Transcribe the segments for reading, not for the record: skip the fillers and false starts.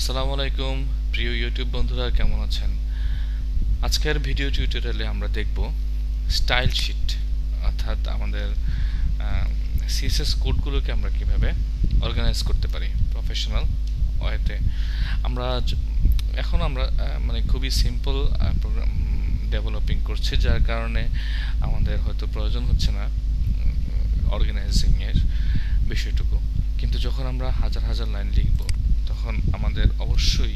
আসসালামু আলাইকুম প্রিয় ইউটিউব বন্ধুরা, কেমন আছেন? আজকের ভিডিও টিউটোরিয়ালে আমরা দেখব স্টাইল শিট, অর্থাৎ আমাদের সিএসএস কোডগুলোকে আমরা কিভাবে অর্গানাইজ করতে পারি প্রফেশনাল ওয়েতে। এখন আমরা মানে খুবই সিম্পল প্রোগ্রাম ডেভেলপিং করছি, যার কারণে আমাদের হয়তো প্রয়োজন হচ্ছে না অর্গানাইজিং এর বিষয়টুকু। কিন্তু যখন আমরা হাজার হাজার লাইন লিখব, তখন আমাদের অবশ্যই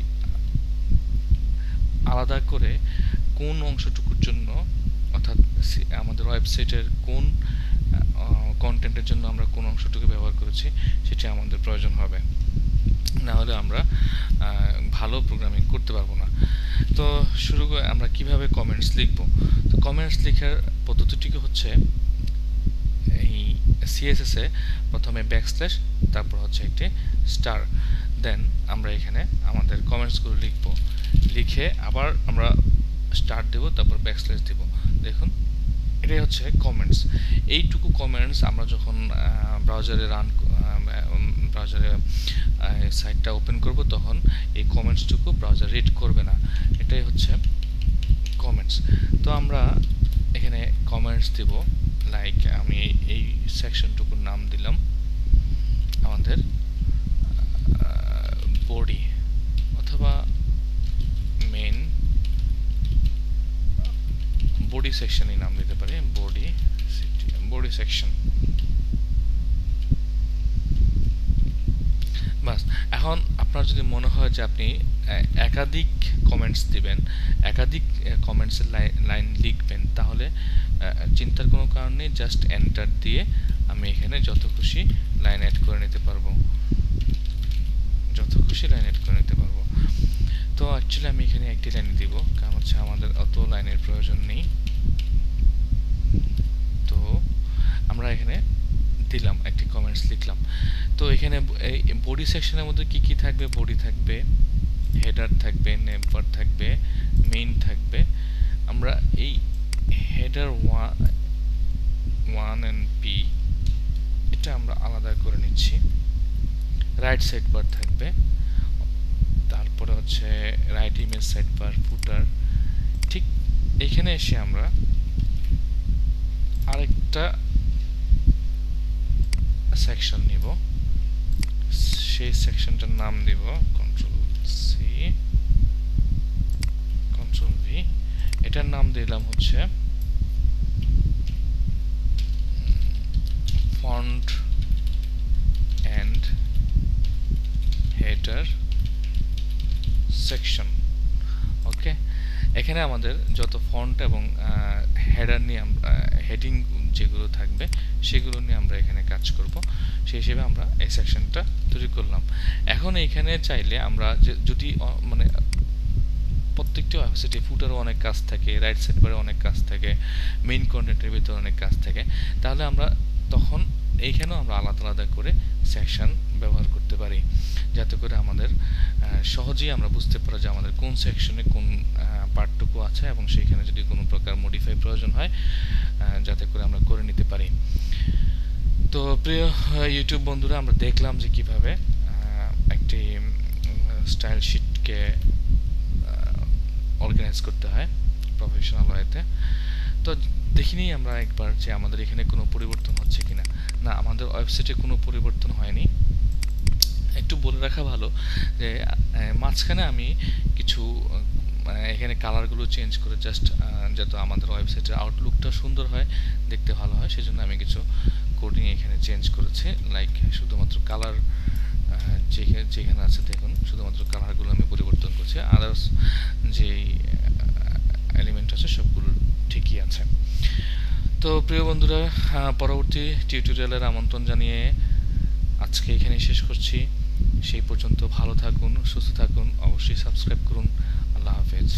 আলাদা করে কোন অংশটুকুর জন্য, অর্থাৎ আমাদের ওয়েবসাইটের কোন কন্টেন্টের জন্য আমরা কোন অংশটুকু ব্যবহার করেছি সেটা আমাদের প্রয়োজন হবে, না হলে আমরা ভালো প্রোগ্রামিং করতে পারবো না। তো শুরু করে আমরা কিভাবে কমেন্টস লিখব। তো কমেন্টস লেখার পদ্ধতিটি হচ্ছে এই সিএসএস এ প্রথমে ব্যাকস্ল্যাশ, তারপর হচ্ছে একটি স্টার, দেন আমরা এখানে আমাদের কমেন্টসগুলো লিখে আবার আমরা স্টার দেব, তারপর ব্যাকস্ল্যাশ দেব। দেখুন, এটাই হচ্ছে কমেন্টস। এইটুকু কমেন্টস আমরা যখন ব্রাউজারে সাইটটা ওপেন করব, তখন এই কমেন্টসটুকু ব্রাউজার রিড করবে না। এটাই হচ্ছে কমেন্টস। তো আমরা এখানে কমেন্টস দেব, লাইক আমি এই সেকশনটুকুর নাম দিলাম আমাদের বডি অথবা মেইন বডি সেকশনই নাম দিতে পারি, বডি সেকশন। বাস, এখন আপনার যদি মনে হয় যে আপনি একাধিক কমেন্টস দিবেন, একাধিক কমেন্টসের লাইন লিখবেন, তাহলে চিন্তার কোনো কারণ নেই। জাস্ট এন্টার দিয়ে আমি এখানে যত খুশি লাইন অ্যাড করে নিতে পারবো। তো অ্যাকচুয়ালি আমি এখানে একটি লাইন দিব, কারণ হচ্ছে আমাদের অত লাইনের প্রয়োজন নেই। তো আমরা এখানে দিলাম, একটি কমেন্টস লিখলাম। তো এখানে বডি সেকশনের মধ্যে কি কি থাকবে? বডি থাকবে, হেডার থাকবে, নেমবার থাকবে, মেইন থাকবে। আমরা এই হেডার 1 and p এটা আমরা আলাদা করে নিচ্ছি। রাইট সাইড বার থাকবে, তারপরে হচ্ছে রাইট ইমেজ সাইড বার, ফুটার। ঠিক এখানে এসে আমরা আরেকটা সেকশন নিব, সেই সেকশনটার নাম দিব Ctrl+C Ctrl+V। এটার নাম দিলাম হচ্ছে ফন্ট এন্ড হেডার সেকশন। ওকে, এখানে আমাদের যত ফন্ট এবং হেডার নিয়ে হেডিং যেগুলো থাকবে সেগুলো নিয়ে আমরা এখানে কাজ করব। সেই হিসেবে আমরা এই সেকশনটা তৈরি করলাম। এখন এইখানে চাইলে আমরা যদি মানে প্রত্যেকটি ওয়েবসাইটে ফুটারও অনেক কাজ থাকে, রাইট সাইড বারে অনেক কাজ থাকে, মেইন কন্টেন্টের ভিতরে অনেক কাজ থাকে, তাহলে আমরা তখন এইখানেও আমরা আলাদা আলাদা করে সেকশন ব্যবহার করতে পারি, যাতে করে আমাদের সহজেই আমরা বুঝতে পারি যে আমাদের কোন সেকশনে কোন পার্টটুকু আছে, এবং সেইখানে যদি কোনো প্রকার মডিফাই প্রয়োজন হয় যাতে করে আমরা করে নিতে পারি। তো প্রিয় ইউটিউব বন্ধুরা, আমরা দেখলাম যে কিভাবে একটি স্টাইল শিটকে অর্গানাইজ করতে হয় প্রফেশনাল ওয়েতে। তো দেখিনি আমরা একবার যে আমাদের এখানে কোনো পরিবর্তন হচ্ছে কিনা। না, আমাদের ওয়েবসাইটে কোনো পরিবর্তন হয়নি। একটু বলে রাখা ভালো যে মাঝখানে আমি কিছু এখানে কালারগুলো চেঞ্জ করে জাস্ট যাতে আমাদের ওয়েবসাইটের আউটলুকটা সুন্দর হয়, দেখতে ভালো হয়, সেজন্য আমি কিছু কোডিং এখানে চেঞ্জ করেছি। লাইক শুধুমাত্র কালার যেখানে আছে দেখুন, শুধুমাত্র কালারগুলো আমি পরিবর্তন করছি, আদার্স যে এলিমেন্ট আছে সবগুলো ঠিকই আছে। তো প্রিয় বন্ধুরা, পরবর্তী টিউটোরিয়ালের আমন্ত্রণ জানিয়ে আজকে এখানে শেষ করছি। সেই পর্যন্ত ভালো থাকুন, সুস্থ থাকুন, অবশ্যই সাবস্ক্রাইব করুন। আল্লাহ হাফেজ।